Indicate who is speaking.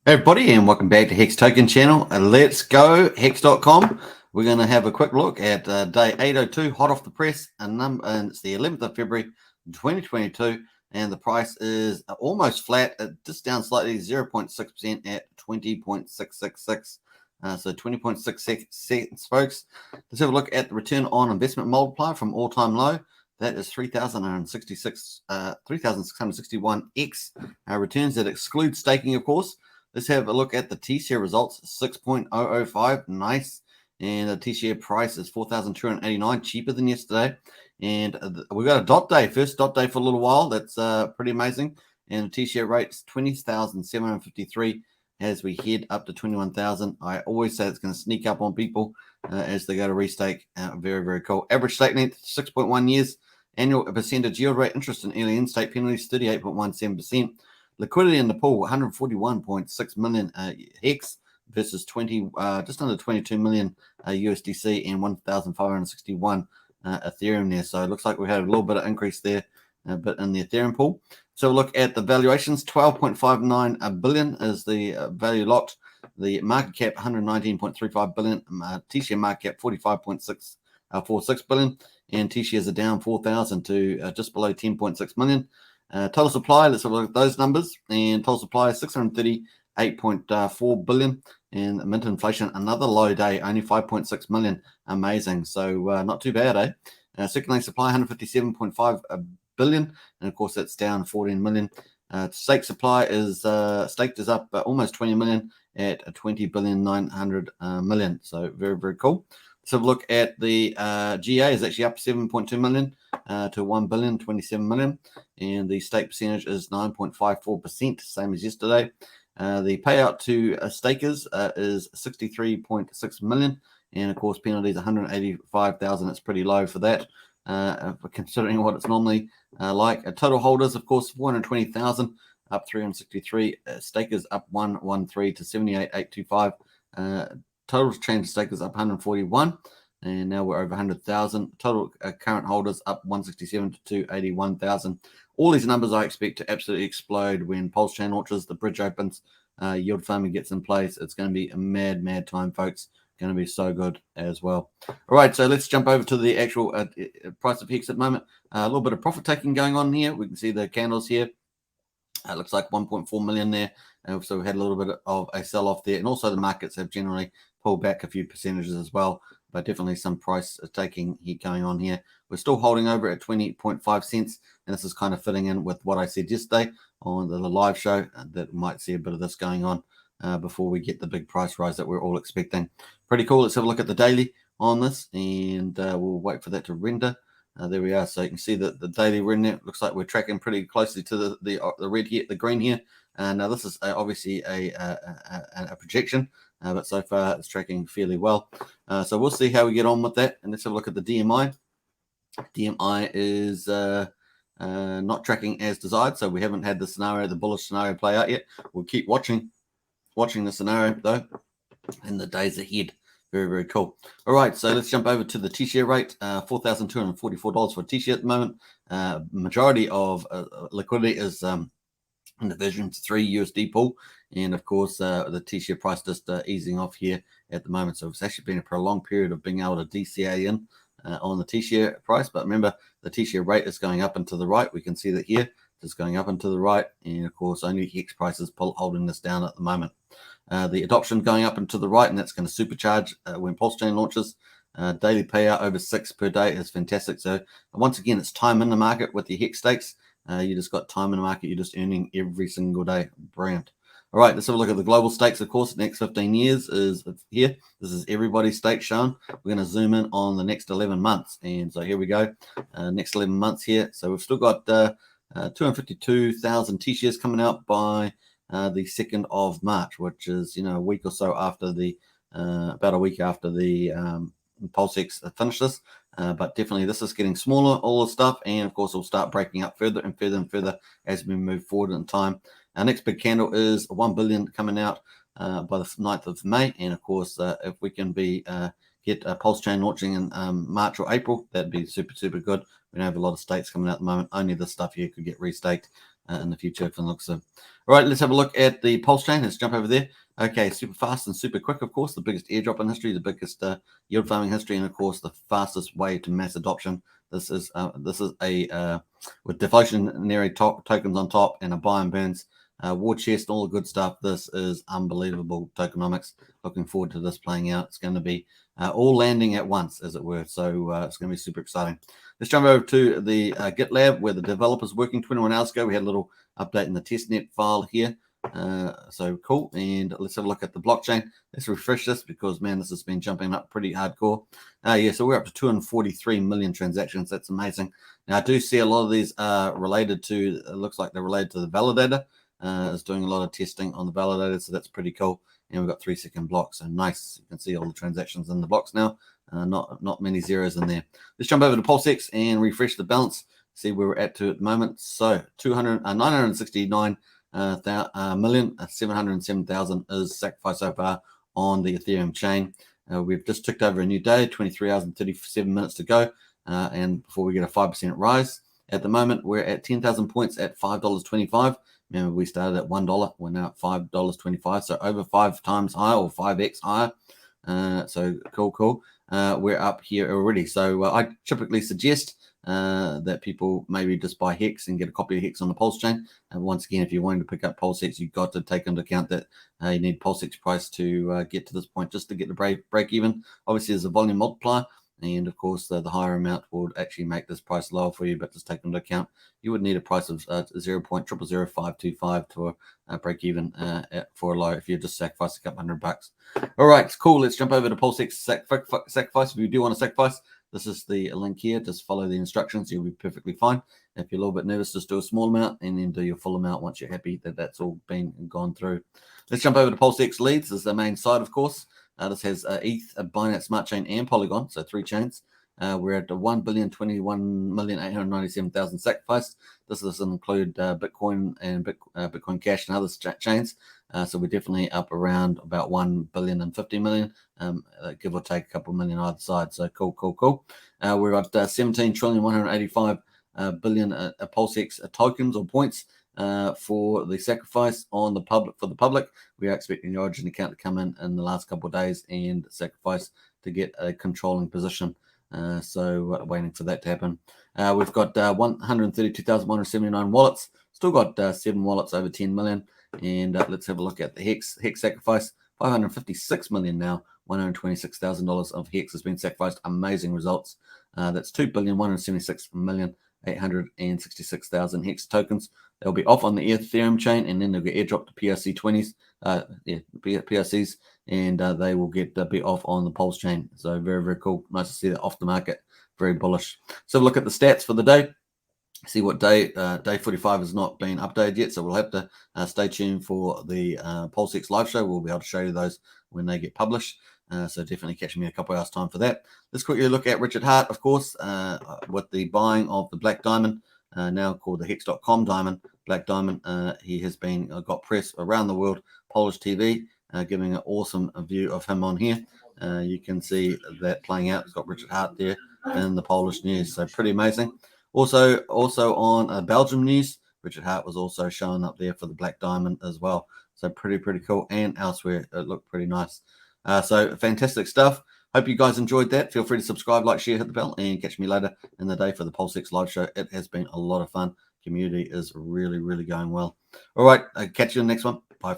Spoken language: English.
Speaker 1: Hey everybody, and welcome back to Hex Token Channel. Let's go hex.com. We're going to have a quick look at day 802, hot off the press, and it's the 11th of February 2022, and the price is almost flat, just down slightly, 0.6% at 20.666. So 20.6 cents, folks. Let's have a look at the return on investment multiplier from all-time low. That is 3,661x returns. That excludes staking, of course. Let's have a look at the T-share results. 6.005, nice. And the T-share price is 4,289, cheaper than yesterday. And we've got a dot day, first dot day for a little while. That's pretty amazing. And the T-share rate is 20,753 as we head up to 21,000. I always say it's going to sneak up on people as they go to restake. Very, very cool. Average stake length, 6.1 years. Annual percentage yield rate, interest and early in-stake penalties, 38.17%. Liquidity in the pool, 141.6 million hex versus just under 22 million USDC and 1,561 Ethereum there. So it looks like we had a little bit of increase there, but in the Ethereum pool. So look at the valuations. 12.59 billion is the value locked. The market cap 119.35 billion. T-share market cap 45.646 billion, and T-shares are down 4,000 to just below 10.6 million. Total supply, let's have a look at those numbers. And total supply is 638.4 billion. And mint inflation, another low day, only 5.6 million. Amazing. So not too bad, eh? Circulating supply, 157.5 billion. And of course, that's down 14 million. Stake supply is staked is up almost 20 million at 20 billion 900 million. So very, very cool. Let's have a look at the GA is actually up 7.2 million to 1 billion 27 million, and the stake percentage is 9.54%, same as yesterday. The payout to stakers is 63.6 million, and of course penalties 185,000. It's pretty low for that, considering what it's normally like. Total holders, of course, 420,000, up 363. Stakers up 113 to 78,825. Total change stakers up 141, and now we're over 100,000. Total current holders up 167 to 281,000. All these numbers I expect to absolutely explode when Pulsechain launches, the bridge opens, yield farming gets in place. It's going to be a mad, mad time, folks. Going to be so good as well. All right, so let's jump over to the actual price of Hex at the moment. A little bit of profit taking going on here. We can see the candles here. It looks like 1.4 million there. So we had a little bit of a sell-off there. And also the markets have generally pulled back a few percentages as well. But definitely some price taking here going on here. We're still holding over at 20.5 cents. And this is kind of fitting in with what I said yesterday on the live show. That might see a bit of this going on before we get the big price rise that we're all expecting. Pretty cool. Let's have a look at the daily on this. And we'll wait for that to render. There we are. So you can see that the daily render looks like we're tracking pretty closely to the red here, the green here. Now this is obviously a projection, but so far it's tracking fairly well. So we'll see how we get on with that. And let's have a look at the DMI. DMI is not tracking as desired, so we haven't had the bullish scenario play out yet. We'll keep watching the scenario though in the days ahead. Very, very cool. All right, so let's jump over to the T-share rate. $4,244 for a T-share at the moment. Majority of liquidity is in the version 3 USD pool. And of course, the T-share price just easing off here at the moment. So it's actually been a prolonged period of being able to DCA in on the T-share price. But remember, the T-share rate is going up and to the right. We can see that here. It's going up and to the right. And of course, only Hex prices holding this down at the moment. The adoption going up and to the right, and that's going to supercharge when Pulsechain launches. Daily payout over 6 per day is fantastic. So once again, it's time in the market with the Hex stakes. You just got time in the market. You're just earning every single day. Brilliant. All right, let's have a look at the global stakes. Of course, the next 15 years is here. This is everybody's stake shown. We're going to zoom in on the next 11 months. And so here we go. Next 11 months here. So we've still got 252,000 T-shares coming out by the 2nd of March, which is, a week or so after about a week after the PulseX finishes. But definitely this is getting smaller, all the stuff. And of course, it'll start breaking up further and further and further as we move forward in time. Our next big candle is 1 billion coming out by the 9th of May. And of course, if we can get Pulsechain launching in March or April, that'd be super, super good. We don't have a lot of stakes coming out at the moment. Only this stuff here could get restaked. in the future from the looks of. All right, let's have a look at the Pulse chain. Let's jump over there. Okay, super fast and super quick, of course, the biggest airdrop in history, the biggest yield farming history, and of course the fastest way to mass adoption. This is a with deflationary tokens on top and a buy and burns, war chest, all the good stuff. This is unbelievable tokenomics. Looking forward to this playing out. It's going to be all landing at once, as it were. So it's going to be super exciting. Let's jump over to the GitLab where the developer's working 21 hours ago. We had a little update in the testnet file here. So cool. And let's have a look at the blockchain. Let's refresh this because, man, this has been jumping up pretty hardcore. Yeah, so we're up to 243 million transactions. That's amazing. Now, I do see a lot of these are related to, it looks like they're related to the validator. Is doing a lot of testing on the validator, so that's pretty cool. And we've got 3-second blocks, so nice. You can see all the transactions in the blocks now. Not many zeros in there. Let's jump over to PulseX and refresh the balance. See where we're at at the moment. So 969 million, 707,000 is sacrificed so far on the Ethereum chain. We've just ticked over a new day, 23 hours and 37 minutes to go, and before we get a 5% rise. At the moment, we're at 10,000 points at $5.25. Remember, we started at $1. We're now at $5.25, so over 5 times higher or 5x higher. So cool. We're up here already. So I typically suggest that people maybe just buy Hex and get a copy of Hex on the Pulse chain. And once again, if you're wanting to pick up PulseX, you've got to take into account that you need PulseX price to get to this point just to get the break even. Obviously, there's a volume multiplier. And of course, the higher amount would actually make this price lower for you, but just take into account you would need a price of 0.000525 to break even for a low if you just sacrifice a couple $100. All right, cool. Let's jump over to PulseX sacrifice. If you do want to sacrifice, this is the link here. Just follow the instructions. You'll be perfectly fine. If you're a little bit nervous, just do a small amount and then do your full amount once you're happy that that's all been gone through. Let's jump over to PulseX leads. This is the main site, of course. This has ETH, Binance Smart Chain, and Polygon, so 3 chains. We're at 1,021,897,000 sacrificed. This doesn't include Bitcoin and Bitcoin Cash and other chains. So we're definitely up around about 1,050 million, give or take a couple million either side. So cool. We're at 17,185 billion PulseX tokens or points for the sacrifice on the public. We are expecting the Origin account to come in the last couple of days and sacrifice to get a controlling position. So waiting for that to happen. We've got 132,179 wallets. Still got 7 wallets over 10 million. And let's have a look at the Hex sacrifice. 556 million now. $126,000 of Hex has been sacrificed. Amazing results. That's 2,176,866,000 Hex tokens. They'll be off on the Ethereum chain, and then they'll get airdropped to PRC 20s, PRCs, and they will get be off on the Pulse chain. So very cool. Nice to see that off the market. Very bullish. So look at the stats for the day. See what day 45 has not been updated yet, so we'll have to stay tuned for the PulseX live show. We'll be able to show you those when they get published. So definitely catch me a couple hours time for that. Let's quickly look at Richard Hart, of course, with the buying of the Black Diamond, now called the Hex.com Diamond, Black Diamond. He has been got press around the world, Polish TV, giving an awesome view of him on here. You can see that playing out. It's got Richard Hart there in the Polish news, so pretty amazing. Also on Belgium news, Richard Hart was also showing up there for the Black Diamond as well. So pretty cool. And elsewhere, it looked pretty nice. So fantastic stuff. Hope you guys enjoyed that. Feel free to subscribe, like, share, hit the bell, and catch me later in the day for the PulseX live show. It has been a lot of fun. Community is really going well. All right, catch you in the next one. Bye.